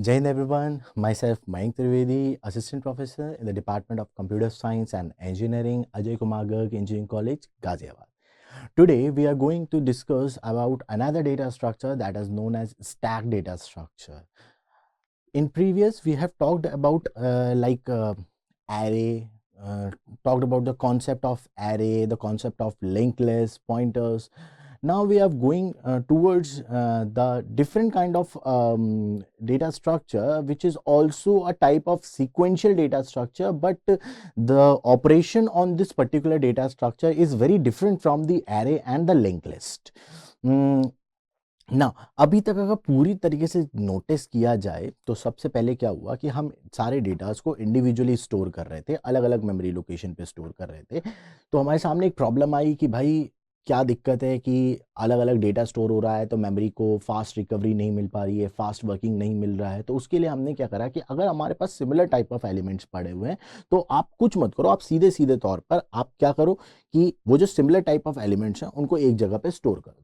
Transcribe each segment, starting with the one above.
Jai Hind everyone, myself Mayank Trivedi, Assistant Professor in the Department of Computer Science and Engineering, Ajay Kumar Garg Engineering College, Ghaziabad. Today we are going to discuss about another data structure that is known as stack data structure. In previous we have talked about array, talked about the concept of array, the concept of linked list, pointers. Now we are going towards the different kind of data structure, which is also a type of sequential data structure, but the operation on this particular data structure is very different from the array and the linked list. ना अभी तक अगर पूरी तरीके से notice किया जाए तो सबसे पहले क्या हुआ कि हम सारे डेटास को इंडिविजुअली स्टोर कर रहे थे, अलग अलग मेमोरी लोकेशन पे स्टोर कर रहे थे। तो हमारे सामने एक प्रॉब्लम आई कि भाई क्या दिक्कत है कि अलग अलग डेटा स्टोर हो रहा है तो मेमोरी को फास्ट रिकवरी नहीं मिल पा रही है, फास्ट वर्किंग नहीं मिल रहा है। तो उसके लिए हमने क्या करा कि अगर हमारे पास सिमिलर टाइप ऑफ एलिमेंट्स पड़े हुए हैं तो आप कुछ मत करो, आप सीधे सीधे तौर पर आप क्या करो कि वो जो सिमिलर टाइप ऑफ एलिमेंट्स हैं उनको एक जगह पे स्टोर कर दो।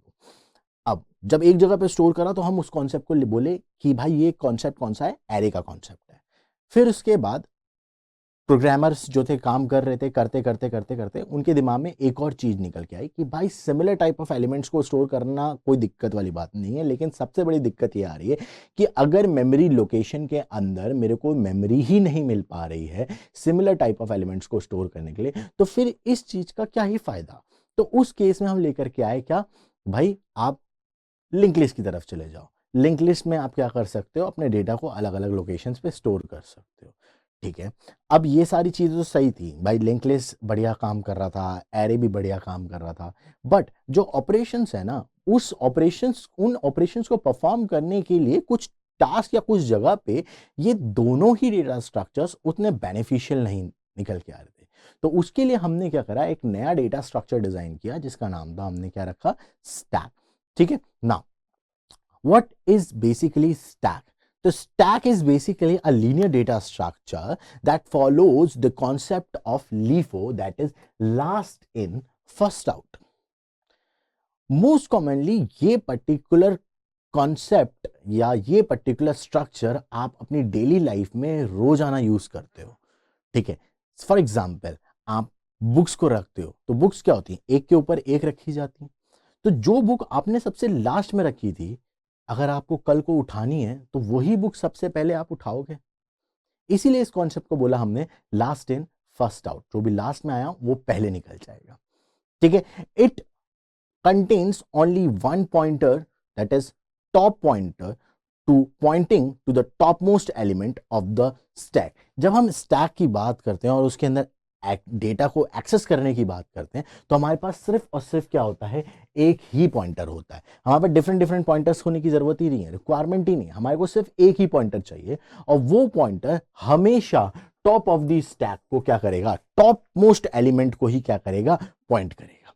अब जब एक जगह पे स्टोर करा तो हम उस कॉन्सेप्ट को बोले कि भाई ये कॉन्सेप्ट कौन सा है, एरे का कॉन्सेप्ट है। फिर उसके बाद प्रोग्रामर्स जो थे काम कर रहे थे, करते करते करते करते उनके दिमाग में एक और चीज निकल के आई कि भाई सिमिलर टाइप ऑफ एलिमेंट्स को स्टोर करना कोई दिक्कत वाली बात नहीं है, लेकिन सबसे बड़ी दिक्कत ये आ रही है कि अगर मेमोरी लोकेशन के अंदर मेरे को मेमोरी ही नहीं मिल पा रही है सिमिलर टाइप ऑफ एलिमेंट्स को स्टोर करने के लिए, तो फिर इस चीज का क्या ही फायदा। तो उस केस में हम लेकर के आए क्या, भाई आप लिंक लिस्ट की तरफ चले जाओ। लिंक लिस्ट में आप क्या कर सकते हो, अपने डेटा को अलग अलग लोकेशंस पे स्टोर कर सकते हो। ठीक है, अब ये सारी चीजें तो सही थी भाई, लिंक लिस्ट बढ़िया काम कर रहा था, एरे भी बढ़िया काम कर रहा था, बट जो ऑपरेशंस है ना, उन ऑपरेशंस को परफॉर्म करने के लिए कुछ टास्क या कुछ जगह पे ये दोनों ही डेटा स्ट्रक्चर्स उतने बेनिफिशियल नहीं निकल के आ रहे थे। तो उसके लिए हमने क्या करा, एक नया डेटा स्ट्रक्चर डिजाइन किया जिसका नाम था, हमने क्या रखा, स्टैक। ठीक है, now what is basically stack? The stack is basically a linear data structure that follows the concept of LIFO, that is last in first out. Most commonly ये particular concept या ये particular structure आप अपनी daily life में रोजाना use करते हो। ठीक है, फॉर एग्जाम्पल आप बुक्स को रखते हो तो बुक्स क्या होती हैं, एक के ऊपर एक रखी जाती हैं। तो जो बुक आपने सबसे लास्ट में रखी थी, अगर आपको कल को उठानी है तो वही बुक सबसे पहले आप उठाओगे। इसीलिए इस कॉन्सेप्ट को बोला हमने लास्ट इन फर्स्ट आउट, जो भी लास्ट में आया वो पहले निकल जाएगा। ठीक है, it contains only one pointer, that is top pointer to pointing to the top most element of the stack. जब हम स्टैक की बात करते हैं और उसके अंदर डेटा को एक्सेस करने की बात करते हैं तो हमारे पास सिर्फ और सिर्फ क्या होता है, एक ही पॉइंटर होता है। हमारे पास डिफरेंट डिफरेंट पॉइंटर्स होने की जरूरत ही नहीं है, रिक्वायरमेंट ही नहीं है, हमारे को सिर्फ एक ही पॉइंटर चाहिए और वो पॉइंटर हमेशा टॉप ऑफ द स्टैक को क्या करेगा, टॉप मोस्ट एलिमेंट को ही क्या करेगा, पॉइंट करेगा।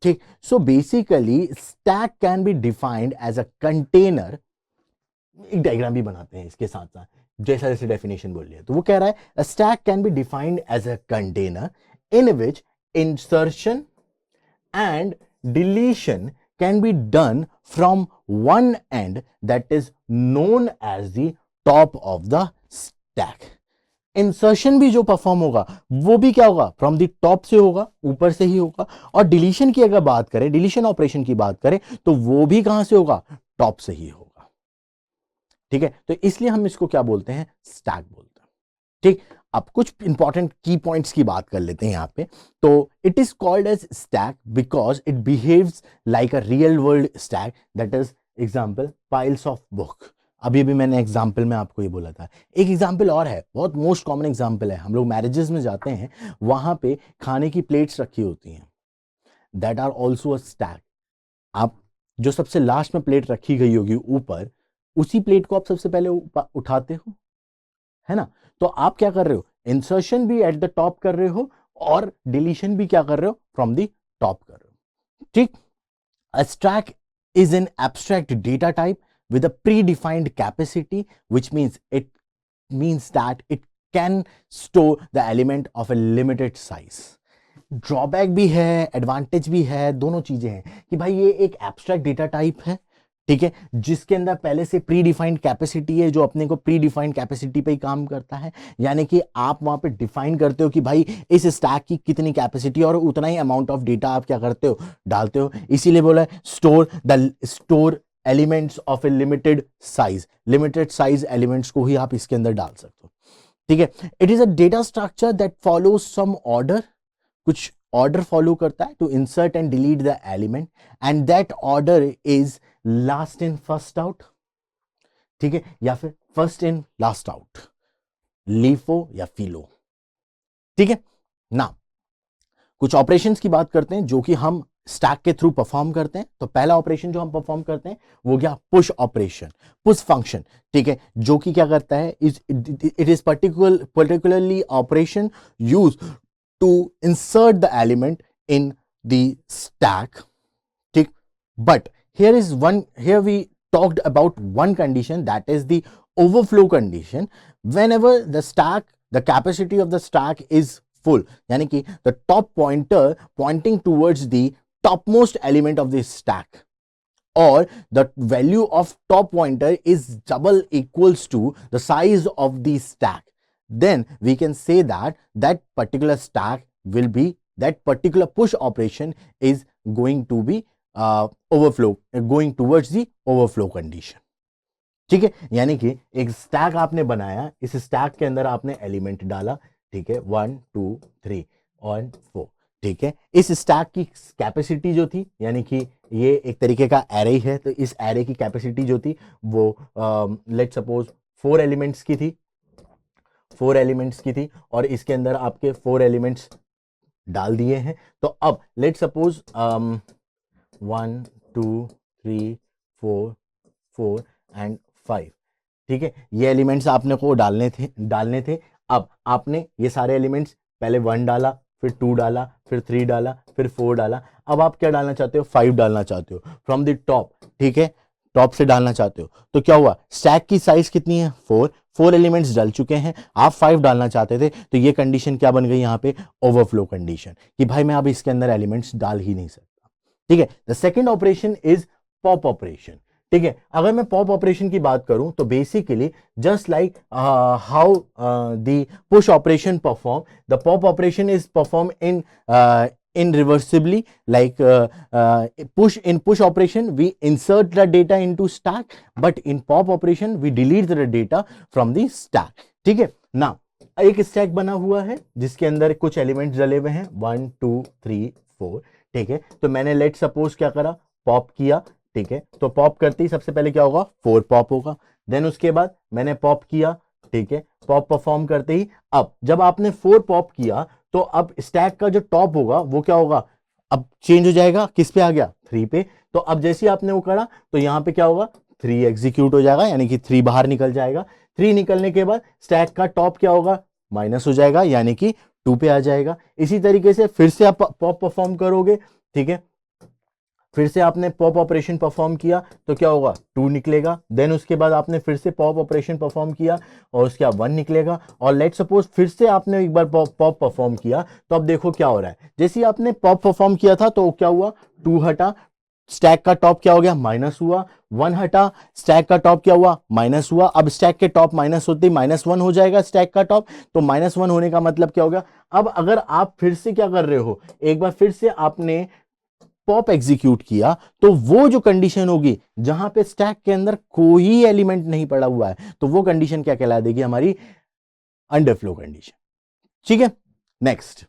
ठीक, so basically stack can be defined as a container. एक डायग्राम भी बनाते हैं इसके साथ साथ, जैसा जैसे डेफिनेशन बोल लिया। तो वो कह रहा है a stack can be defined as a container in which insertion and deletion can be done from one end that is known as the top of the stack. Insertion भी जो परफॉर्म होगा वो भी क्या होगा, फ्रॉम द टॉप से होगा, ऊपर से ही होगा। और डिलीशन की अगर बात करें, डिलीशन ऑपरेशन की बात करें तो वो भी कहां से होगा, टॉप से ही होगा। ठीक है, तो इसलिए हम इसको क्या बोलते हैं, स्टैक बोलते हैं। ठीक, अब कुछ इंपॉर्टेंट की पॉइंट्स की बात कर लेते हैं यहां पे। तो it is called as stack because it behaves like a real world stack, that is example piles of book. अभी भी मैंने एग्जांपल में आपको ये बोला था। एक एग्जांपल और है, बहुत मोस्ट कॉमन एग्जांपल है, हम लोग मैरिजेस में जाते हैं, वहां पे खाने की प्लेट्स रखी होती हैं, that are also a stack. आप जो सबसे लास्ट में प्लेट रखी गई होगी ऊपर, उसी प्लेट को आप सबसे पहले उठाते हो, है ना। तो आप क्या कर रहे हो, इंसर्शन भी एट द टॉप कर रहे हो और डिलीशन भी क्या कर रहे हो, फ्रॉम द टॉप कर रहे हो। ठीक, a stack is an abstract data type with a predefined capacity, which means that it can store the element of a limited size. Drawback भी है, एडवांटेज भी है, दोनों चीजें हैं कि भाई ये एक एब्स्ट्रैक्ट डेटा टाइप है, ठीक है, जिसके अंदर पहले से प्री डिफाइंड कैपेसिटी है, जो अपने को प्री डिफाइंड कैपेसिटी पे ही काम करता है। यानी कि आप वहां पे डिफाइन करते हो कि भाई इस स्टैक की कितनी कैपेसिटी, और उतना ही अमाउंट ऑफ डेटा आप क्या करते हो, डालते हो। इसीलिए बोला store elements of A limited size elements को ही आप इसके अंदर डाल सकते हो। ठीक है, it is a data structure that follows some order, कुछ ऑर्डर फॉलो करता है to insert and delete the element, and that order is last in first out. ठीक है, या फिर first in last out, LIFO या फिलो। ठीक है ना, कुछ ऑपरेशंस की बात करते हैं जो कि हम स्टैक के थ्रू परफॉर्म करते हैं। तो पहला ऑपरेशन जो हम परफॉर्म करते हैं वो क्या, पुश ऑपरेशन, पुश फंक्शन। ठीक है, जो कि क्या करता है, it is particularly operation use to insert the element in the stack. ठीक, but here we talked about one condition, that is the overflow condition. Whenever the capacity of the stack is full, यानी कि the top pointer pointing towards the topmost element of the stack, or the value of top pointer is double equals to the size of the stack, then we can say that that particular stack will be, that particular push operation is going to be going towards the overflow condition. ठीक है, यानी कि एक stack आपने बनाया, इस stack के अंदर आपने एलिमेंट डाला। ठीक है, 1 2 3 और 4। ठीक है, इस स्टैक की कैपेसिटी जो थी, यानी कि ये एक तरीके का एरे है, तो इस एरे की कैपेसिटी जो थी वो लेट सपोज 4 एलिमेंट्स की थी, 4 एलिमेंट्स की थी, और इसके अंदर आपके 4 एलिमेंट्स डाल दिए हैं। तो अब लेट सपोज 1 2 3 4 एंड 5। ठीक है, ये एलिमेंट्स आपने को डालने थे। अब आपने ये सारे एलिमेंट्स पहले 1 डाला, फिर 2 डाला, फिर 3 डाला, फिर 4 डाला। अब आप क्या डालना चाहते हो, 5 डालना चाहते हो फ्रॉम द टॉप। ठीक है, टॉप से डालना चाहते हो। तो क्या हुआ, स्टैक की साइज कितनी है, 4 एलिमेंट्स डल चुके हैं, आप 5 डालना चाहते थे, तो ये कंडीशन क्या बन गई यहाँ पे, ओवरफ्लो कंडीशन, कि भाई मैं अब इसके अंदर एलिमेंट्स डाल ही नहीं सकता। ठीक है, the second operation is pop operation. ठीक है, अगर मैं पॉप ऑपरेशन की बात करूं तो basically just like how the push operation perform, the pop operation is perform in reversibly, like push operation we insert the data into stack, but in pop operation we delete the data from the stack. ठीक है ना, एक stack बना हुआ है जिसके अंदर कुछ एलिमेंट्स डले हुए हैं 1 2 3 4। ठीक है, तो मैंने लेट सपोज क्या करा, पॉप किया। ठीक है, तो पॉप करते ही सबसे पहले क्या होगा, 4 पॉप होगा। देन उसके बाद मैंने पॉप किया। ठीक है, पॉप परफॉर्म करते ही, अब जब आपने 4 पॉप किया तो अब स्टैक का जो टॉप होगा वो क्या होगा, अब चेंज हो जाएगा, किस पे आ गया, 3 पे। तो अब जैसे आपने वो करा तो यहां पे क्या होगा, 3 एग्जीक्यूट हो जाएगा, यानी कि 3 बाहर निकल जाएगा। 3 निकलने के बाद स्टैक का टॉप क्या होगा, माइनस हो जाएगा, यानी कि 2 पे आ जाएगा। इसी तरीके से फिर से आप पॉप परफॉर्म करोगे। ठीक है, फिर से आपने पॉप ऑपरेशन परफॉर्म किया तो क्या होगा, 2 निकलेगा। देन उसके बाद आपने फिर से पॉप ऑपरेशन परफॉर्म किया और उसके बाद 1 निकलेगा। और लेट सपोज फिर से आपने एक बार पॉप परफॉर्म किया, तो अब देखो क्या हो रहा है, जैसे ही आपने पॉप परफॉर्म किया था तो क्या हुआ, 2 हटा, स्टैक का टॉप क्या हो गया, माइनस हुआ। 1 हटा, स्टैक का टॉप क्या हुआ, माइनस हुआ। अब स्टैक के टॉप माइनस होते ही -1 हो जाएगा स्टैक का टॉप। तो -1 होने का मतलब क्या हो गया, अब अगर आप फिर से क्या कर रहे हो, एक बार फिर से आपने पॉप एग्जीक्यूट किया, तो वो जो कंडीशन होगी जहां पे स्टैक के अंदर कोई एलिमेंट नहीं पड़ा हुआ है, तो वो कंडीशन क्या कहला देगी, हमारी अंडरफ्लो कंडीशन। ठीक है, नेक्स्ट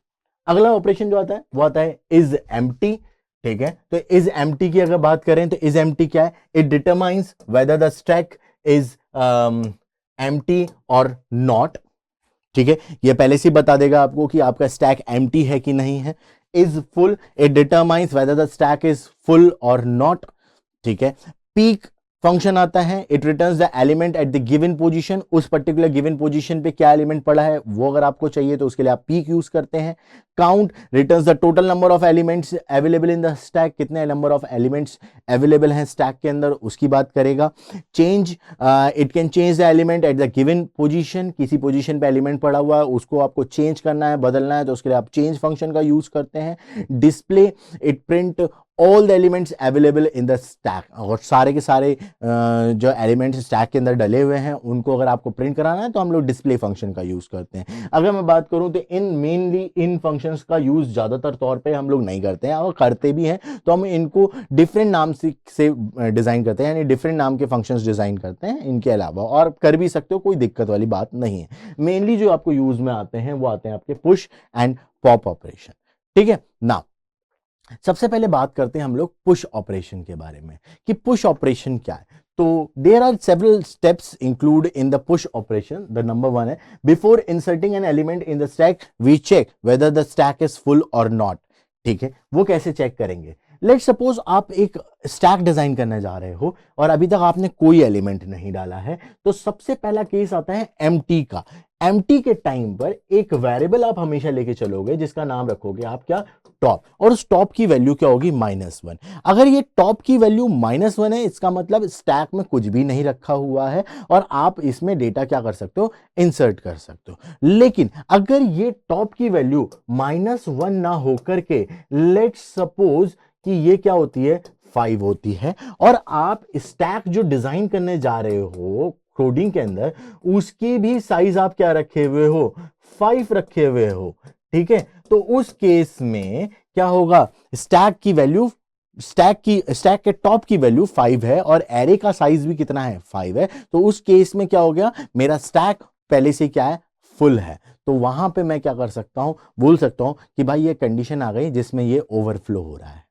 अगला ऑपरेशन जो आता है वो आता है इज एम्प्टी। ठीक है, तो इज एम्प्टी की अगर बात करें तो इज एम्प्टी क्या है, it determines weather the stack is empty और नॉट। ठीक है, ये पहले से बता देगा आपको कि आपका स्टैक एम्प्टी है कि नहीं है। Is full, it determines weather the stack is full और नॉट। ठीक है, पीक फंक्शन आता है, it returns the element at the given position, उस पर्टिकुलर गिवन पोजीशन पे क्या एलिमेंट पड़ा है वो अगर आपको चाहिए तो उसके लिए आप पीक यूज करते हैं। Count returns the total number of elements available in the stack, कितने नंबर ऑफ एलिमेंट्स अवेलेबल हैं स्टैक के अंदर उसकी बात करेगा। Change, it can change the element at the given position, किसी पोजीशन पे एलिमेंट पड़ा हुआ है उसको आपको चेंज करना है, बदलना है, तो उसके लिए आप चेंज फंक्शन का यूज करते हैं। Display, it print all the elements available in the stack, और सारे के सारे जो एलिमेंट्स स्टैक के अंदर डले हुए हैं उनको अगर आपको प्रिंट कराना है तो हम लोग डिस्प्ले फंक्शन का यूज करते हैं। अगर मैं बात करूं तो मेनली इन फंक्शंस का यूज ज्यादातर तौर पे हम लोग नहीं करते हैं, और करते भी हैं तो हम इनको डिफरेंट नाम से डिजाइन करते हैं, यानी डिफरेंट नाम के फंक्शंस डिजाइन करते हैं इनके अलावा, और कर भी सकते हो, कोई दिक्कत वाली बात नहीं है। मेनली जो आपको यूज में आते हैं वो आते हैं आपके पुश एंड पॉप ऑपरेशन। ठीक है ना, सबसे पहले बात करते हैं हम लोग पुश ऑपरेशन के बारे में कि पुश ऑपरेशन क्या है। तो there are several steps include in the push operation. The number one है, before inserting an element in the stack we check whether the stack is full और नॉट। ठीक है, वो कैसे चेक करेंगे? लेट्स सपोज आप एक स्टैक डिजाइन करने जा रहे हो और अभी तक आपने कोई एलिमेंट नहीं डाला है, तो सबसे पहला केस आता है एम्प्टी का। एम्प्टी के टाइम पर एक वेरिएबल आप हमेशा लेके चलोगे जिसका नाम रखोगे आप क्या, टॉप, और उस टॉप की वैल्यू क्या होगी, -1। अगर ये टॉप की वैल्यू -1 है, इसका मतलब स्टैक में कुछ भी नहीं रखा हुआ है और आप इसमें डेटा क्या कर सकते हो, इंसर्ट कर सकते हो। लेकिन अगर ये टॉप की वैल्यू -1 ना होकर के लेट्स सपोज कि ये क्या होती है, 5 होती है, और आप स्टैक जो डिजाइन करने जा रहे हो कोडिंग के अंदर, उसकी भी साइज आप क्या रखे हुए हो, 5 रखे हुए हो। ठीक है, तो उस केस में क्या होगा, स्टैक के टॉप की वैल्यू 5 है और एरे का साइज भी कितना है, 5 है, तो उस केस में क्या हो गया, मेरा स्टैक पहले से क्या है, फुल है। तो वहां पे मैं क्या कर सकता हूं, बोल सकता हूं कि भाई ये कंडीशन आ गई जिसमें ये ओवरफ्लो हो रहा है।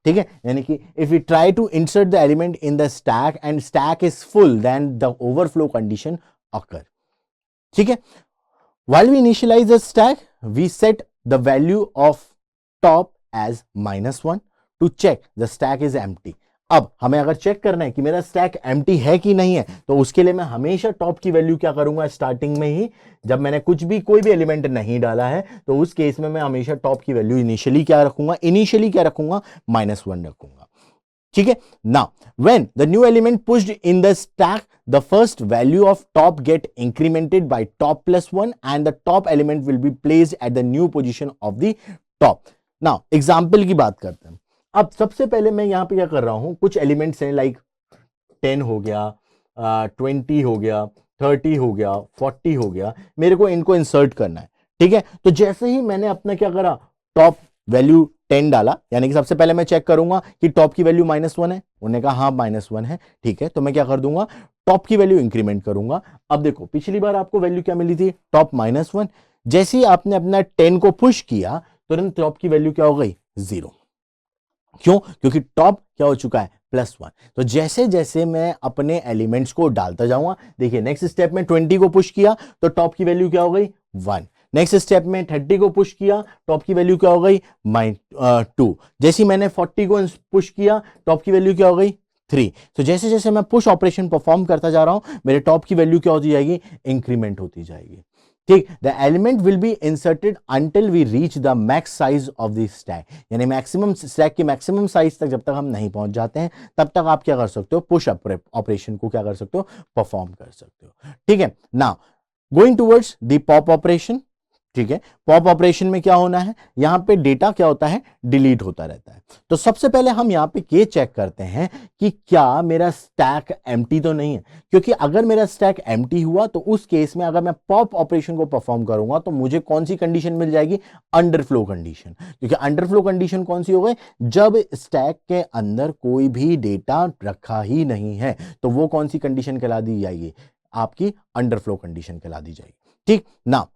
ठीक है, यानी कि if we try to insert the element in the stack and stack is full, then the overflow condition occur. ठीक है, while we initialize the stack we set the value of top as -1 to check the stack is empty। अब हमें अगर check करना है कि मेरा stack empty है कि नहीं है, तो उसके लिए मैं हमेशा टॉप की वैल्यू क्या करूंगा, स्टार्टिंग में ही जब मैंने कोई भी एलिमेंट नहीं डाला है, तो उस केस में मैं हमेशा टॉप की वैल्यू इनिशियली क्या रखूंगा, -1 रखूंगा। ठीक है ना, when the new element pushed in the stack, the first value of top get incremented by top +1 and the top element will be placed at the new position of the top। now example की बात करते हैं। अब सबसे पहले मैं यहां पे क्या कर रहा हूं, कुछ एलिमेंट्स हैं लाइक 10 हो गया, 20 हो गया, 30 हो गया, 40 हो गया, मेरे को इनको इंसर्ट करना है। ठीक है, तो जैसे ही मैंने अपना क्या करा, टॉप वैल्यू 10 डाला, यानी कि सबसे पहले मैं चेक करूंगा कि टॉप की वैल्यू -1 है, उन्होंने कहा हाँ -1 है। ठीक है, तो मैं क्या कर दूंगा, टॉप की वैल्यू इंक्रीमेंट करूंगा। अब देखो पिछली बार आपको वैल्यू क्या मिली थी, टॉप -1। जैसे ही आपने अपना 10 को पुश किया, तुरंत टॉप की वैल्यू क्या हो गई, 0। क्यों, क्योंकि टॉप क्या हो चुका है, +1। तो जैसे जैसे मैं अपने एलिमेंट्स को डालता जाऊंगा, देखिए नेक्स्ट स्टेप में 20 को पुश किया तो टॉप की वैल्यू क्या हो गई, 1। नेक्स्ट स्टेप में 30 को पुश किया, टॉप की वैल्यू क्या हो गई, -2। जैसे मैंने 40 को पुश किया, टॉप की वैल्यू क्या हो गई, 3। तो जैसे जैसे मैं पुश ऑपरेशन परफॉर्म करता जा रहा हूं, मेरे टॉप की वैल्यू क्या होती जाएगी, इंक्रीमेंट होती जाएगी। ठीक, the element will be inserted until we reach the max size of the stack, यानी मैक्सिमम स्टैक की मैक्सिमम साइज तक जब तक हम नहीं पहुंच जाते हैं, तब तक आप क्या कर सकते हो, पुश ऑपरेशन को क्या कर सकते हो, परफॉर्म कर सकते हो। ठीक है, now going towards the pop operation. ठीक है, पॉप ऑपरेशन में क्या होना है, यहां पे डेटा क्या होता है, डिलीट होता रहता है। तो सबसे पहले हम यहां पे ये चेक करते हैं कि क्या मेरा स्टैक एम्प्टी तो नहीं है, क्योंकि अगर मेरा स्टैक एम्प्टी हुआ तो उस केस में अगर मैं पॉप ऑपरेशन को परफॉर्म करूंगा तो मुझे कौन सी कंडीशन मिल जाएगी, अंडरफ्लो कंडीशन। क्योंकि अंडरफ्लो कंडीशन कौन सी हो गई, जब स्टैक के अंदर कोई भी डेटा रखा ही नहीं है, तो वो कौन सी कंडीशन कहला दी जाएगी, आपकी अंडरफ्लो कंडीशन कहला दी जाएगी। ठीक ना,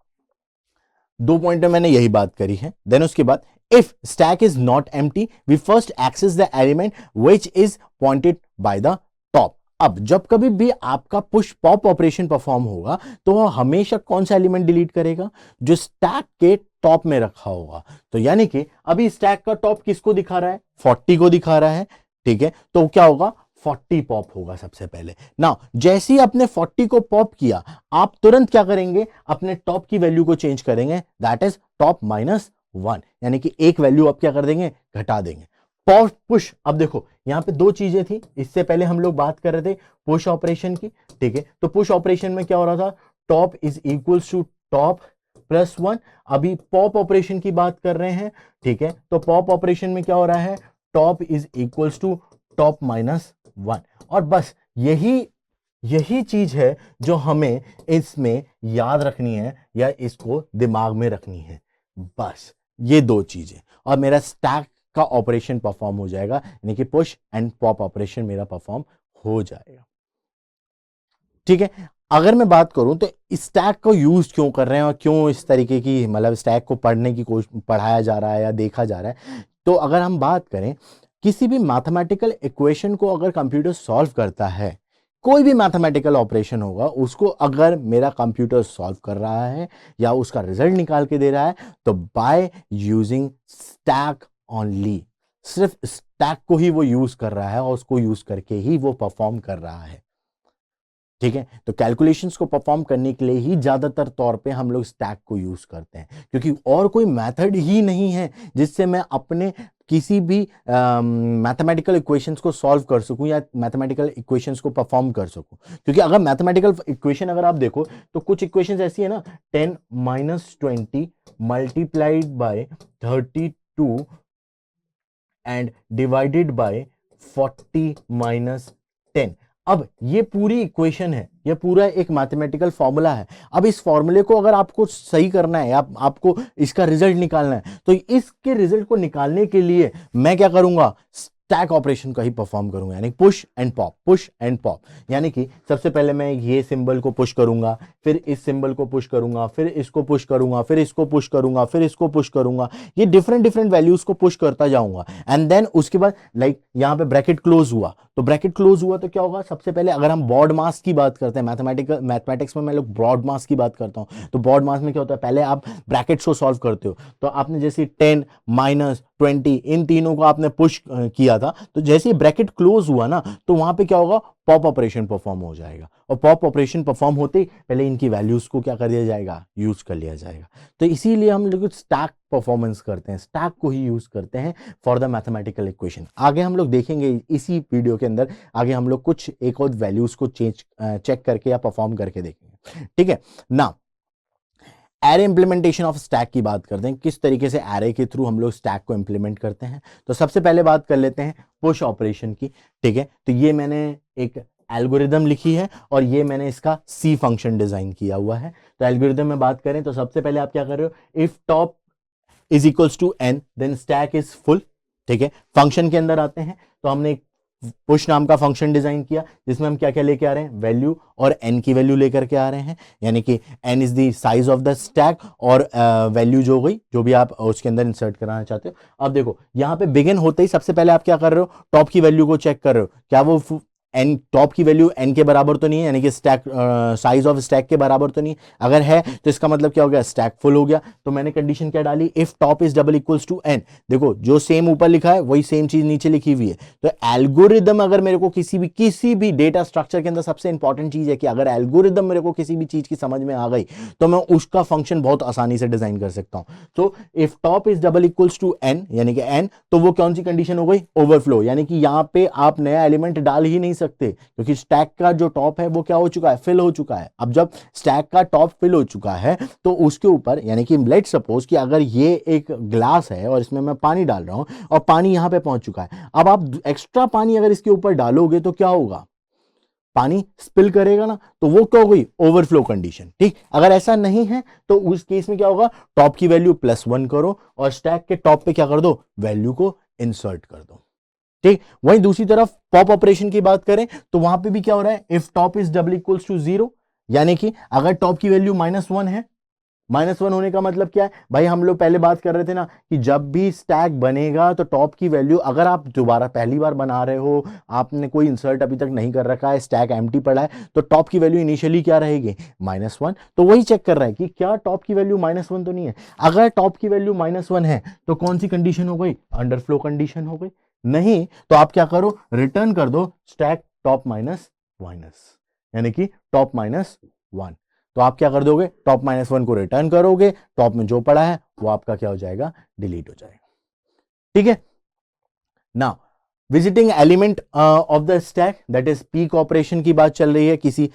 2 पॉइंट में मैंने यही बात करी है। देन उसके बाद if stack is not empty we first access the element which is pointed by the top. अब जब कभी भी आपका पुश पॉप ऑपरेशन परफॉर्म होगा तो वह हमेशा कौन सा एलिमेंट डिलीट करेगा, जो स्टैक के टॉप में रखा होगा। तो यानी कि अभी स्टैक का टॉप किसको दिखा रहा है, 40 को दिखा रहा है। ठीक है, तो क्या होगा, 40 पॉप होगा सबसे पहले ना। जैसे ही आपने 40 को पॉप किया, आप तुरंत क्या करेंगे, अपने टॉप की वैल्यू को चेंज करेंगे, दैट इज टॉप -1, यानी कि एक वैल्यू आप क्या कर देंगे, घटा देंगे। पॉप पुश, अब देखो यहां पे 2 चीजें थी, इससे पहले हम लोग बात कर रहे थे पुश ऑपरेशन की। ठीक है, तो पुश ऑपरेशन में क्या हो रहा था, top is equals to top +1। अभी पॉप ऑपरेशन की बात कर रहे हैं। ठीक है, तो पॉप ऑपरेशन में क्या हो रहा है, top is equals to top minus 1। और बस यही चीज है जो हमें इसमें याद रखनी है या इसको दिमाग में रखनी है, बस ये दो चीजें, और मेरा स्टैक का ऑपरेशन परफॉर्म हो जाएगा, यानी कि पुश एंड पॉप ऑपरेशन मेरा परफॉर्म हो जाएगा। ठीक है, अगर मैं बात करूं तो स्टैक को यूज क्यों कर रहे हैं और क्यों इस तरीके की मतलब स्टैक को पढ़ने की कोशिश पढ़ाया जा रहा है या देखा जा रहा है, तो अगर हम बात करें किसी भी मैथमेटिकल इक्वेशन को अगर कंप्यूटर सॉल्व करता है, कोई भी मैथमेटिकल ऑपरेशन होगा उसको अगर मेरा कंप्यूटर सॉल्व कर रहा है या उसका रिजल्ट निकाल के दे रहा है, तो बाय यूजिंग स्टैक ओनली, सिर्फ स्टैक को ही वो यूज कर रहा है और उसको यूज करके ही वो परफॉर्म कर रहा है। ठीक है, तो कैलकुलेशंस को परफॉर्म करने के लिए ही ज्यादातर तौर पे हम लोग स्टैक को यूज करते हैं, क्योंकि और कोई मेथड ही नहीं है जिससे मैं अपने किसी भी मैथमेटिकल इक्वेशंस को सॉल्व कर सकूं या मैथमेटिकल इक्वेशंस को परफॉर्म कर सकूं। क्योंकि अगर मैथमेटिकल इक्वेशन अगर आप देखो तो कुछ इक्वेशंस ऐसी है ना, 10 minus 20 multiplied by 32 and divided by 40 minus 10। अब ये पूरी इक्वेशन है, ये पूरा एक मैथमेटिकल फॉर्मूला है। अब इस फॉर्मूले को अगर आपको सही करना है, आपको इसका रिजल्ट निकालना है, तो इसके रिजल्ट को निकालने के लिए मैं क्या करूंगा, स्टैक ऑपरेशन का ही परफॉर्म करूंगा, यानी push and pop, push and pop. यानी कि सबसे पहले मैं ये सिंबल को पुश करूंगा, फिर इस सिंबल को पुश करूंगा, फिर इसको पुश करूंगा, फिर इसको पुश करूंगा, फिर इसको पुश करूंगा, ये डिफरेंट डिफरेंट वैल्यूज को पुश करता जाऊंगा। एंड देन उसके बाद लाइक यहां पे ब्रैकेट क्लोज हुआ, तो ब्रैकेट क्लोज हुआ तो क्या होगा, सबसे पहले अगर हम ब्रॉड मास की बात करते हैं, मैथमेटिक्स में मैं लोग ब्रॉड मास की बात करता हूं, तो ब्रॉड मास में क्या होता है, पहले आप ब्रैकेट्स को सॉल्व करते हो, तो आपने जैसे 10 माइनस 20 इन तीनों को आपने पुश किया था, तो जैसे ही ब्रैकेट क्लोज हुआ ना, तो वहां पे क्या होगा, पॉप ऑपरेशन परफॉर्म हो जाएगा, और पॉप ऑपरेशन परफॉर्म होते ही पहले इनकी वैल्यूज को क्या कर दिया जाएगा, यूज कर लिया जाएगा। तो इसीलिए हम लोग स्टैक परफॉर्मेंस करते हैं, स्टैक को ही यूज करते हैं फॉर द मैथमेटिकल इक्वेशन। आगे हम लोग देखेंगे इसी वीडियो के अंदर, आगे हम लोग कुछ एक और वैल्यूज को चेक करके या परफॉर्म करके देखेंगे। ठीक है ना, एरे इंप्लीमेंटेशन ऑफ स्टैक की बात करते हैं, किस तरीके से एरे के थ्रू हम लोग स्टैक को इंप्लीमेंट करते हैं। तो सबसे पहले बात कर लेते हैं पुश ऑपरेशन की। ठीक है, तो ये मैंने एक एल्गोरिदम लिखी है और ये मैंने इसका सी फंक्शन डिजाइन किया हुआ है। तो एल्गोरिदम में बात करें तो सबसे पहले आप क्या कर रहे हो, if top is equals to N then stack is full. ठीक है, फंक्शन के अंदर आते हैं तो हमने पुश नाम का फंक्शन डिजाइन किया जिसमें हम क्या क्या लेके आ रहे हैं, वैल्यू और एन की वैल्यू लेकर के आ रहे हैं, यानी कि N is the size of the stack और वैल्यू जो गई जो भी आप उसके अंदर इंसर्ट कराना चाहते हो। अब देखो यहाँ पे बिगिन होते ही सबसे पहले आप क्या कर रहे हो, टॉप की वैल्यू को चेक कर रहे हो, क्या वो एन टॉप की वैल्यू एन के बराबर तो नहीं है, यानी कि स्टैक साइज ऑफ स्टैक के बराबर तो नहीं, अगर है तो इसका मतलब क्या हो गया, स्टैक फुल हो गया। तो मैंने कंडीशन क्या डाली, if top is double equals to N. देखो जो सेम ऊपर लिखा है वही सेम चीज नीचे लिखी हुई है। तो एल्गोरिदम अगर मेरे को किसी भी डेटा स्ट्रक्चर के अंदर सबसे इंपॉर्टेंट चीज है कि अगर एल्गोरिदम मेरे को किसी भी चीज की समझ में आ गई तो मैं उसका फंक्शन बहुत आसानी से डिजाइन कर सकता हूं। तो if top is double equals to N यानी कि एन, तो वो कौन सी कंडीशन हो गई, ओवरफ्लो, यानी कि यहां पे आप नया एलिमेंट डाल ही नहीं सकते क्योंकि स्टैक का जो टॉप है वो क्या हो चुका है, फिल हो चुका है। अब जब स्टैक का टॉप फिल हो चुका है तो उसके ऊपर, यानी कि लेट सपोज कि अगर ये एक ग्लास है और इसमें मैं पानी डाल रहा हूं और पानी यहां पे पहुंच चुका है, अब आप एक्स्ट्रा पानी अगर इसके ऊपर डालोगे तो क्या होगा, पानी स्पिल करेगा ना, तो वो क्या हो गई, ओवरफ्लो कंडीशन। ठीक, अगर ऐसा नहीं है तो उस केस में क्या होगा, टॉप की वैल्यू +1 करो और स्टैक के टॉप पे क्या कर दो, वैल्यू को इंसर्ट कर दो। ठीक, वहीं दूसरी तरफ पॉप ऑपरेशन की बात करें तो वहां पे भी क्या हो रहा है, if top is double equals to 0, यानी कि अगर टॉप की वैल्यू -1 है, -1 होने का मतलब क्या है भाई, हम लोग पहले बात कर रहे थे ना कि जब भी स्टैक बनेगा तो टॉप की वैल्यू, अगर आप दोबारा पहली बार बना रहे हो, आपने कोई इंसर्ट अभी तक नहीं कर रखा है, स्टैक एम्प्टी पड़ा है, तो टॉप की वैल्यू इनिशियली क्या रहेगी, -1। तो वही चेक कर रहा है कि क्या टॉप की वैल्यू -1 तो नहीं है। अगर टॉप की वैल्यू -1 है तो कौन सी कंडीशन हो गई, अंडरफ्लो कंडीशन हो गई। नहीं तो आप क्या करो, रिटर्न कर दो स्टैक टॉप माइनस, यानी कि टॉप -1। तो आप क्या कर दोगे, टॉप -1 को रिटर्न करोगे, टॉप में जो पड़ा है वो आपका क्या हो जाएगा, डिलीट हो जाएगा। ठीक है, now visiting element of the stack, that is peak operation की बात चल रही है, किसी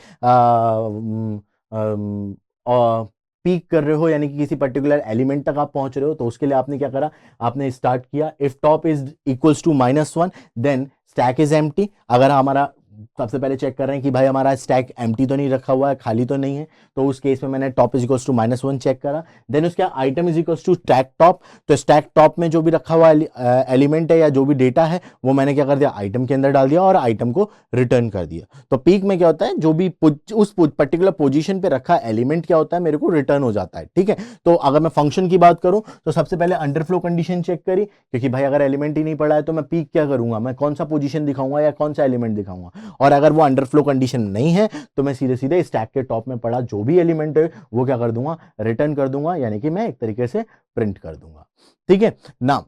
पीक कर रहे हो यानी कि किसी पर्टिकुलर एलिमेंट तक आप पहुंच रहे हो, तो उसके लिए आपने क्या करा, आपने स्टार्ट किया if top is equals to -1 then stack is empty. अगर हमारा सबसे पहले चेक कर रहे हैं कि भाई हमारा स्टैक एम्प्टी तो नहीं रखा हुआ है, खाली तो नहीं है, तो उस केस में मैंने top is equals to -1 check करा। देन उसके item is equals to stack top, तो स्टैक टॉप में जो भी रखा हुआ एलिमेंट है या जो भी डेटा है वो मैंने क्या कर दिया, आइटम के अंदर डाल दिया और आइटम को रिटर्न कर दिया। तो पीक में क्या होता है, जो भी उस पर्टिकुलर पोजीशन पे रखा एलिमेंट क्या होता है, मेरे को रिटर्न हो जाता है। ठीक है, तो अगर मैं फंक्शन की बात करूं तो सबसे पहले अंडरफ्लो कंडीशन चेक करी, क्योंकि भाई अगर एलिमेंट ही नहीं पड़ा है तो मैं पीक क्या करूंगा, मैं कौन सा पोजीशन दिखाऊंगा या कौन सा एलिमेंट दिखाऊंगा। और अगर वो अंडरफ्लो कंडीशन नहीं है तो मैं सीधे सीधे स्टैक के टॉप में पड़ा जो भी एलिमेंट है वो क्या कर दूंगा, रिटर्न कर दूंगा, यानी कि मैं एक तरीके से प्रिंट कर दूंगा। ठीक है ना,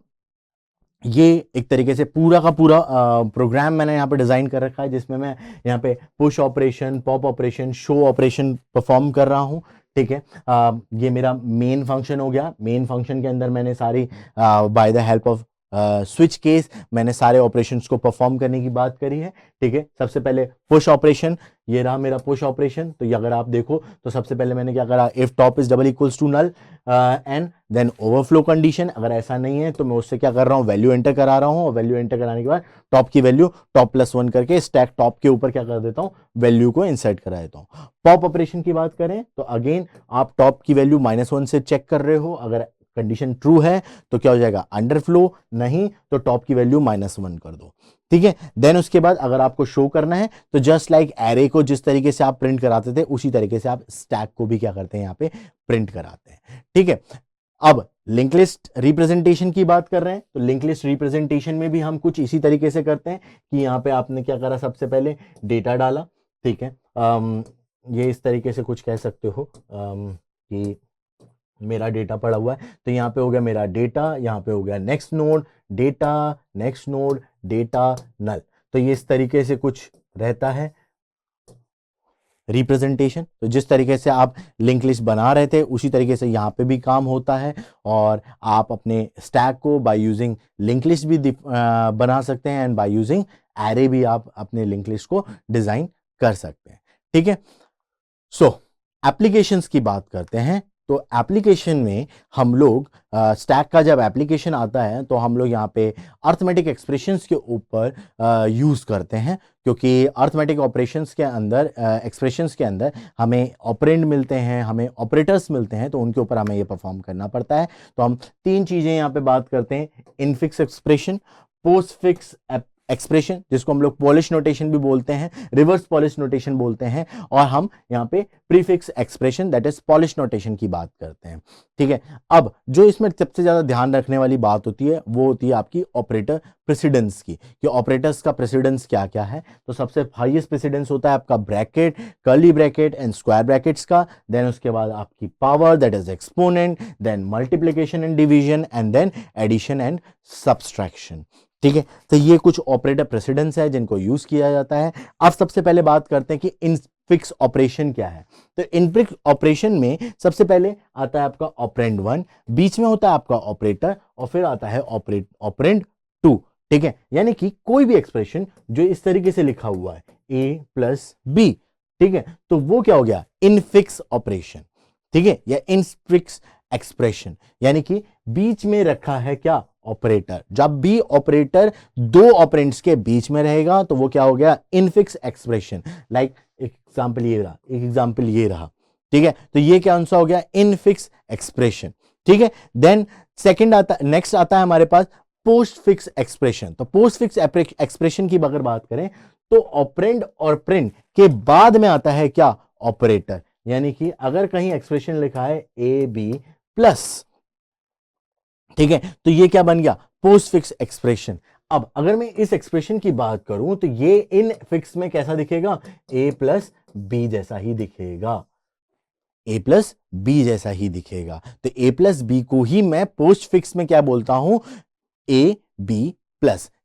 ये एक तरीके से पूरा का पूरा प्रोग्राम मैंने यहाँ पे डिजाइन कर रखा है, जिसमें मैं यहाँ पे push operation, pop operation, show operation perform कर रहा हूँ। ठीक है, ये मेरा मेन फंक्शन हो गया। मेन फंक्शन के अंदर मैंने सारी by the help off switch case मैंने सारे ऑपरेशंस को परफॉर्म करने की बात करी है। ठीक है, सबसे पहले पुश ऑपरेशन, ये रहा मेरा पुश ऑपरेशन। तो ये अगर आप देखो तो सबसे पहले मैंने क्या करा, if top is double equals to null and then overflow condition. अगर ऐसा नहीं है तो मैं उससे क्या कर रहा हूँ, वैल्यू एंटर करा रहा हूँ, और वैल्यू एंटर कराने के बाद टॉप की वैल्यू टॉप +1 करके स्टैक टॉप के ऊपर क्या कर देता हूँ, वैल्यू को इंसर्ट करा देता हूँ। पॉप ऑपरेशन की बात करें तो अगेन आप टॉप की वैल्यू -1 से चेक कर रहे हो, अगर कंडीशन ट्रू है तो क्या हो जाएगा, अंडरफ्लो, नहीं तो टॉप की वैल्यू -1 कर दो। ठीक है, देन उसके बाद अगर आपको शो करना है तो जस्ट लाइक एरे को जिस तरीके से आप प्रिंट कराते थे उसी तरीके से आप स्टैक को भी क्या करते हैं, यहाँ पे प्रिंट कराते हैं। ठीक है, अब लिंक लिस्ट रिप्रेजेंटेशन की बात कर रहे हैं तो लिंक लिस्ट रिप्रेजेंटेशन में भी हम कुछ इसी तरीके से करते हैं कि यहाँ पे आपने क्या करा, सबसे पहले डेटा डाला। ठीक है, ये इस तरीके से कुछ कह सकते हो कि मेरा डेटा पड़ा हुआ है, तो यहाँ पे हो गया मेरा डेटा, यहाँ पे हो गया next node data, next node data, null. तो ये इस तरीके से कुछ रहता है रिप्रेजेंटेशन। तो जिस तरीके से आप लिंक लिस्ट बना रहे थे उसी तरीके से यहाँ पे भी काम होता है, और आप अपने स्टैक को बाय यूजिंग लिंक लिस्ट भी बना सकते हैं, एंड बाय यूजिंग एरे भी आप अपने लिंक लिस्ट को डिजाइन कर सकते हैं। ठीक है, सो एप्लीकेशंस की बात करते हैं। तो एप्लीकेशन में हम लोग स्टैक का जब एप्लीकेशन आता है तो हम लोग यहाँ पे अर्थमेटिक एक्सप्रेशंस के ऊपर यूज करते हैं, क्योंकि अर्थमेटिक ऑपरेशंस के अंदर एक्सप्रेशंस के अंदर हमें ऑपरेंड मिलते हैं, हमें ऑपरेटर्स मिलते हैं, तो उनके ऊपर हमें ये परफॉर्म करना पड़ता है। तो हम तीन चीजें यहाँ पे बात करते हैं, infix expression, post fix expression जिसको हम लोग पॉलिश नोटेशन भी बोलते हैं, रिवर्स पॉलिश नोटेशन बोलते हैं, और हम यहाँ पे prefix expression that is polish notation की बात करते हैं। ठीक है, अब जो इसमें सबसे ज्यादा ध्यान रखने वाली बात होती है वो होती है आपकी ऑपरेटर प्रेसिडेंस की, कि ऑपरेटर्स का प्रेसिडेंस क्या क्या है। तो सबसे हाईएस्ट प्रेसिडेंस होता है आपका bracket, curly bracket and square brackets का, देन उसके बाद आपकी power that is exponent, then multiplication and division, and then addition and subtraction. ठीक है, तो ये कुछ ऑपरेटर प्रेसिडेंस है जिनको यूज किया जाता है। अब सबसे पहले बात करते हैं कि इनफिक्स ऑपरेशन क्या है। तो इनफिक्स ऑपरेशन में सबसे पहले आता है आपका ऑपरेंड 1, बीच में होता है आपका ऑपरेटर, और फिर आता है ऑपरेंड 2। ठीक है, यानी कि कोई भी एक्सप्रेशन जो इस तरीके से लिखा हुआ है a + b, ठीक है, तो वो क्या हो गया, इनफिक्स ऑपरेशन। ठीक है, या इनफिक्स एक्सप्रेशन, यानी कि बीच में रखा है क्या, ऑपरेटर। जब भी ऑपरेटर दो ऑपरेंड्स के बीच में रहेगा तो वो क्या हो गया, इनफिक्स एक्सप्रेशन। लाइक एक एग्जांपल ये रहा, एक एग्जांपल ये रहा। ठीक है, तो ये क्या आंसर हो गया, इनफिक्स एक्सप्रेशन। ठीक है, देन सेकंड आता, नेक्स्ट आता है हमारे पास पोस्ट फिक्स एक्सप्रेशन। तो पोस्ट फिक्स एक्सप्रेशन की अगर बात करें तो ऑपरेंड और प्रिंट के बाद में आता है क्या, ऑपरेटर। यानी कि अगर कहीं एक्सप्रेशन लिखा है AB+, ठीक है, तो ये क्या बन गया, पोस्ट फिक्स एक्सप्रेशन। अब अगर मैं इस एक्सप्रेशन की बात करूं तो ये इन फिक्स में कैसा दिखेगा, A+B जैसा ही दिखेगा, A+B जैसा ही दिखेगा। तो A+B को ही मैं पोस्ट फिक्स में क्या बोलता हूं, AB+,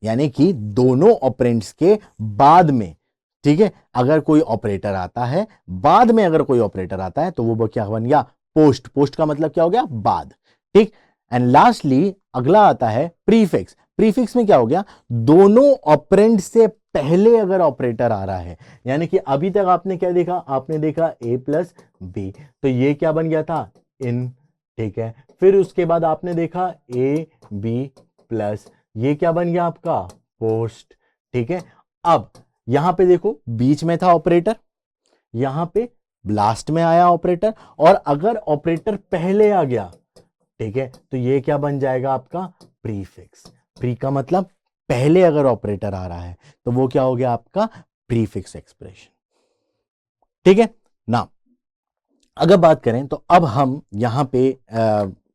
यानी कि दोनों ऑपरेंड्स के बाद में। ठीक है, अगर कोई ऑपरेटर आता है, बाद में अगर कोई ऑपरेटर आता है तो वो क्या बन गया, पोस्ट। पोस्ट का मतलब क्या हो गया, बाद। ठीक, एंड लास्टली अगला आता है प्रीफिक्स। प्रीफिक्स में क्या हो गया, दोनों ऑपरेंड से पहले अगर ऑपरेटर आ रहा है, यानी कि अभी तक आपने क्या देखा, आपने देखा A+B, तो ये क्या बन गया था, इन, ठीक है। फिर उसके बाद आपने देखा ए बी प्लस, ये क्या बन गया आपका पोस्ट, ठीक है। अब यहां पे देखो बीच में था ऑपरेटर, यहां पे लास्ट में आया ऑपरेटर, और अगर ऑपरेटर पहले आ गया, ठीक है, तो ये क्या बन जाएगा आपका प्रीफिक्स। प्री का मतलब पहले अगर ऑपरेटर आ रहा है तो वो क्या हो गया आपका प्रीफिक्स एक्सप्रेशन, ठीक है ना। अगर बात करें तो अब हम यहां पे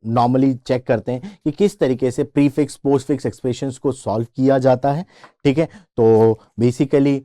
नॉर्मली चेक करते हैं कि किस तरीके से प्रीफिक्स पोस्टफिक्स एक्सप्रेशंस को सॉल्व किया जाता है, ठीक है। तो बेसिकली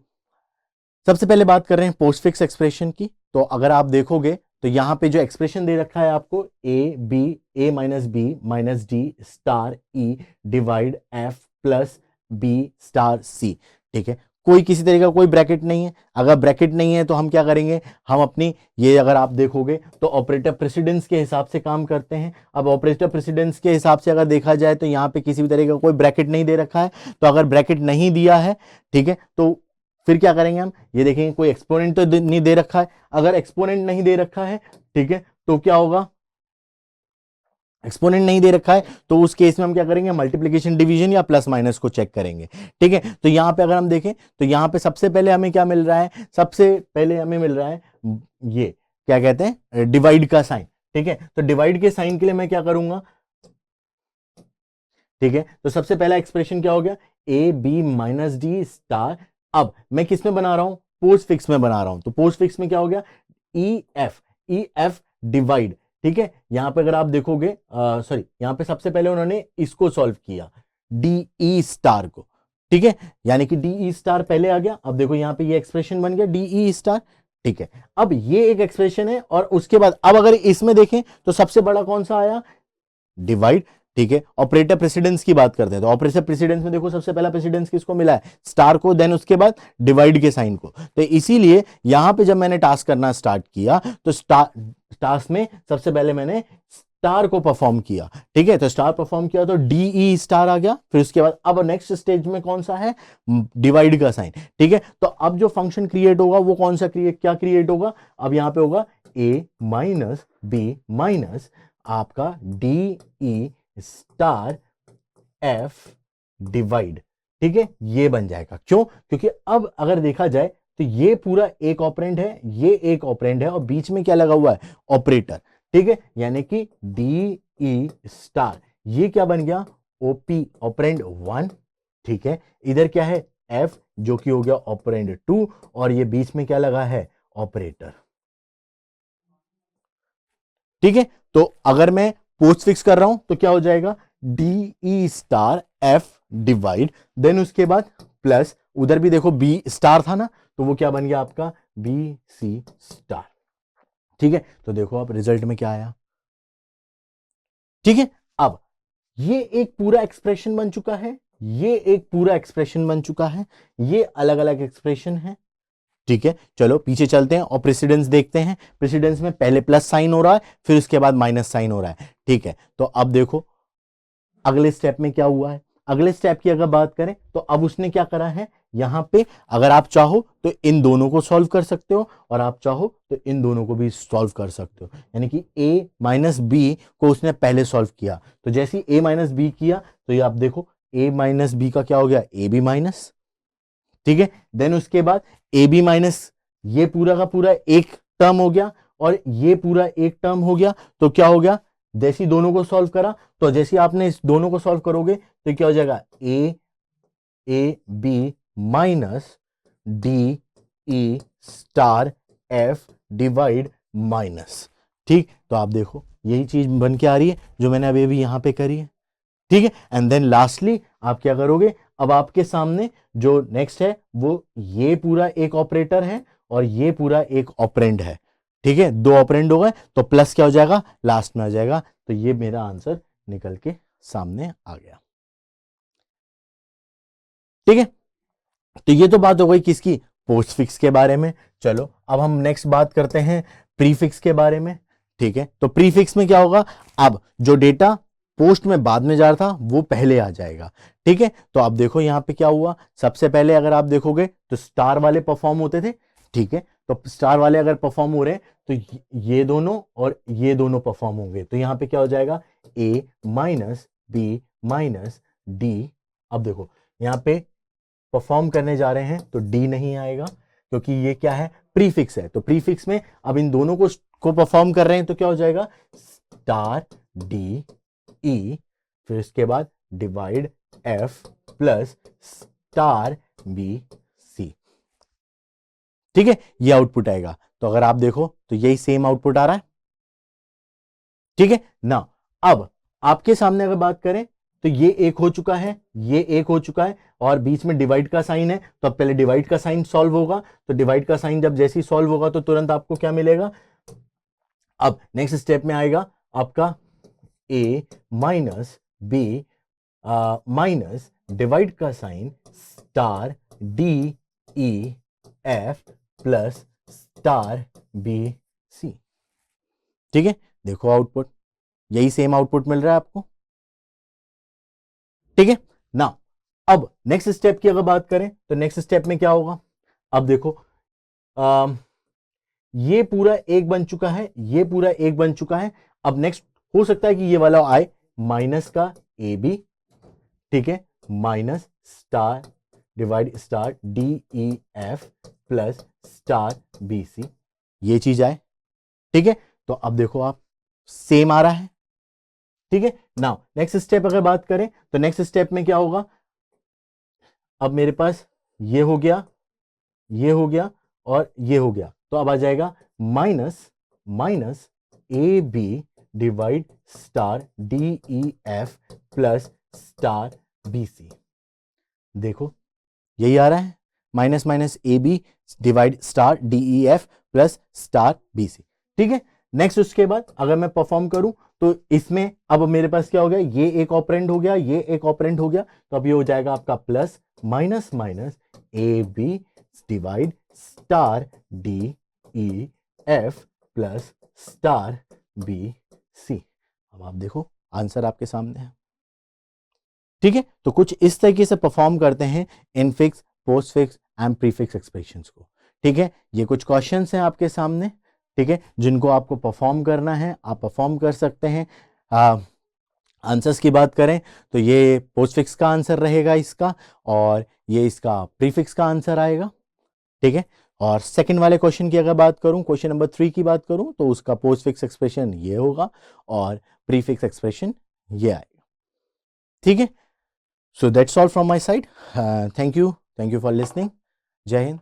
सबसे पहले बात कर रहे हैं पोस्टफिक्स एक्सप्रेशन की। तो अगर आप देखोगे तो यहां पे जो एक्सप्रेशन दे रखा है आपको A minus B minus D star E divide F plus B star C, ठीक है। कोई किसी तरीके का कोई ब्रैकेट नहीं है। अगर ब्रैकेट नहीं है तो हम क्या करेंगे, हम अपनी ये अगर आप देखोगे तो ऑपरेटर प्रेसिडेंस के हिसाब से काम करते हैं। अब ऑपरेटर प्रेसिडेंस के हिसाब से अगर देखा जाए तो यहाँ पे किसी भी तरीके का कोई ब्रैकेट नहीं दे रखा है। तो अगर ब्रैकेट नहीं दिया है, ठीक है, तो फिर क्या करेंगे हम, ये देखेंगे कोई एक्सपोनेंट तो नहीं दे रखा है। अगर एक्सपोनेंट नहीं दे रखा है, ठीक है, तो क्या होगा, एक्सपोनेंट नहीं दे रखा है तो उस केस में हम क्या करेंगे, मल्टीप्लिकेशन डिवीजन या प्लस माइनस को चेक करेंगे, ठीक है। तो यहां पे अगर हम देखें तो यहां पे सबसे पहले हमें क्या मिल रहा है, सबसे पहले हमें मिल रहा है ये क्या कहते हैं डिवाइड का साइन, ठीक है। तो डिवाइड के साइन के लिए मैं क्या करूंगा, ठीक है। तो सबसे पहला एक्सप्रेशन क्या हो गया, A B minus D star. अब मैं किस में बना रहा हूं, पोस्ट फिक्स में बना रहा हूं। तो पोस्ट फिक्स में क्या हो गया, ई एफ डिवाइड, ठीक है। यहां पे अगर आप देखोगे सॉरी, यहां पे सबसे पहले उन्होंने इसको सॉल्व किया डी ई स्टार को, ठीक है, यानी कि डी ई स्टार पहले आ गया। अब देखो यहां पे ये एक्सप्रेशन बन गया डी ई स्टार, ठीक है। अब ये एक एक्सप्रेशन है, और उसके बाद अब अगर इसमें देखें तो सबसे बड़ा कौन सा आया, डिवाइड, ठीक है। ऑपरेटर प्रेसिडेंस की बात करते हैं तो ऑपरेटर प्रेसिडेंस में देखो सबसे पहला प्रेसिडेंस किसको मिला है, स्टार को, देन उसके बाद डिवाइड के साइन को। तो इसीलिए यहां पे जब मैंने टास्क करना स्टार्ट किया तो टास्क में सबसे पहले मैंने स्टार को परफॉर्म किया, ठीक है। तो स्टार परफॉर्म किया तो डीई स्टार आ गया। फिर उसके बाद अब नेक्स्ट स्टेज में कौन सा है, डिवाइड का साइन, ठीक है। तो अब जो फंक्शन क्रिएट होगा वो कौन सा क्या क्रिएट होगा, अब यहां पे होगा ए माइनस बी माइनस आपका D E star F divide, ठीक है, ये बन जाएगा। क्यों, क्योंकि अब अगर देखा जाए तो ये पूरा एक ऑपरेंड है, ये एक ऑपरेंड है, और बीच में क्या लगा हुआ है, ऑपरेटर, ठीक है। यानी कि डी ई स्टार ये क्या बन गया, ओपी ऑपरेंड 1, ठीक है। इधर क्या है एफ जो कि हो गया ऑपरेंड 2, और ये बीच में क्या लगा है ऑपरेटर, ठीक है। तो अगर मैं पोस्ट फिक्स कर रहा हूं तो क्या हो जाएगा, D E star F divide, then उसके बाद प्लस, उधर भी देखो बी स्टार था ना, तो वो क्या बन गया आपका बी सी स्टार, ठीक है। तो देखो अब रिजल्ट में क्या आया, ठीक है। अब ये एक पूरा एक्सप्रेशन बन चुका है, ये एक पूरा एक्सप्रेशन बन चुका है, ये अलग अलग एक्सप्रेशन है, ठीक है। चलो पीछे चलते हैं और प्रेसिडेंस देखते हैं। प्रेसिडेंस में पहले प्लस साइन हो रहा है, फिर उसके बाद माइनस साइन हो रहा है, ठीक है। तो अब देखो अगले स्टेप में क्या हुआ है, अगले स्टेप की अगर बात करें तो अब उसने क्या करा है, यहां पे अगर आप चाहो तो इन दोनों को सॉल्व कर सकते हो, और आप चाहो तो इन दोनों को भी सॉल्व कर सकते हो। यानी कि a माइनस बी को उसने पहले सॉल्व किया, तो जैसे ही a माइनस बी किया तो ये आप देखो a माइनस बी का क्या हो गया, ए बी माइनस, ठीक है। देन उसके बाद ए बी माइनस, ये पूरा का पूरा एक टर्म हो गया, और ये पूरा एक टर्म हो गया। तो क्या हो गया, जैसे दोनों को सॉल्व करा, तो जैसे आपने इस दोनों को सॉल्व करोगे तो क्या हो जाएगा, A B minus D E star F divide minus, ठीक। तो आप देखो यही चीज बन के आ रही है जो मैंने अभी अभी यहां पे करी है, ठीक है। एंड देन लास्टली आप क्या करोगे, अब आपके सामने जो नेक्स्ट है वो ये पूरा एक ऑपरेटर है और ये पूरा एक ऑपरेंड है, ठीक है। दो ऑपरेंड हो गए तो प्लस क्या हो जाएगा, लास्ट में आ जाएगा। तो ये मेरा आंसर निकल के सामने आ गया, ठीक है। तो ये तो बात हो गई किसकी, पोस्टफिक्स के बारे में। चलो अब हम नेक्स्ट बात करते हैं प्रीफिक्स के बारे में, ठीक है। तो प्रीफिक्स में क्या होगा, अब जो डेटा पोस्ट में बाद में जा रहा था वो पहले आ जाएगा, ठीक है। तो आप देखो यहां पे क्या हुआ, सबसे पहले अगर आप देखोगे तो स्टार वाले परफॉर्म होते थे, ठीक है। तो स्टार वाले अगर परफॉर्म हो रहे हैं तो ये दोनों और ये दोनों परफॉर्म होंगे, तो यहां पे क्या हो जाएगा, ए माइनस बी माइनस डी। अब देखो यहां पे परफॉर्म करने जा रहे हैं तो डी नहीं आएगा, क्योंकि ये क्या है, प्रीफिक्स है। तो प्रीफिक्स में अब इन दोनों को परफॉर्म कर रहे हैं तो क्या हो जाएगा, स्टार डी ई, फिर इसके बाद divide F plus star B C. ठीक है, ये आउटपुट आएगा। तो अगर आप देखो तो यही सेम आउटपुट आ रहा है। ठीक है ना। अब आपके सामने अगर बात करें तो ये एक हो चुका है, ये एक हो चुका है, और बीच में डिवाइड का साइन है, तो अब पहले डिवाइड का साइन सॉल्व होगा। तो डिवाइड का साइन जब जैसे ही सॉल्व होगा तो तुरंत आपको क्या मिलेगा, अब नेक्स्ट स्टेप में आएगा आपका A minus B minus divide का sign star D E F plus star B C. ठीक है, देखो आउटपुट, यही सेम आउटपुट मिल रहा है आपको। ठीक है ना। अब नेक्स्ट स्टेप की अगर बात करें तो नेक्स्ट स्टेप में क्या होगा, अब देखो ये पूरा एक बन चुका है, ये पूरा एक बन चुका है। अब नेक्स्ट हो सकता है कि ये वाला आए माइनस का ए बी, ठीक है, minus star divide star D E F plus star B C, ये चीज आए। ठीक है, तो अब देखो आप सेम आ रहा है। ठीक है, नाउ नेक्स्ट स्टेप अगर बात करें तो नेक्स्ट स्टेप में क्या होगा, अब मेरे पास ये हो गया, ये हो गया और ये हो गया, तो अब आ जाएगा minus minus A B divide star D E F plus star B C. देखो यही आ रहा है, minus minus A B divide star D E F plus star B C. ठीक है, नेक्स्ट उसके बाद अगर मैं परफॉर्म करूं तो इसमें अब मेरे पास क्या हो गया, ये एक ऑपरेंड हो गया, ये एक ऑपरेंड हो गया, तो अब ये हो जाएगा आपका plus minus minus A B divide star D E F plus star B C. अब आप देखो आंसर आपके सामने है। ठीक है, तो कुछ इस तरीके से परफॉर्म करते हैं infix, postfix and prefix expressions को। ठीक है, ये कुछ क्वेश्चंस हैं आपके सामने, ठीक है, जिनको आपको परफॉर्म करना है, आप परफॉर्म कर सकते हैं। आंसर्स की बात करें तो ये पोस्टफिक्स का आंसर रहेगा इसका, और ये इसका प्रीफिक्स का आंसर आएगा। ठीक है, और सेकंड वाले क्वेश्चन की अगर बात करूं, क्वेश्चन नंबर 3 की बात करूं, तो उसका पोस्टफिक्स एक्सप्रेशन ये होगा और प्रीफिक्स एक्सप्रेशन ये आएगा। ठीक है, so that's all from my side. Thank you for listening. Jai Hind.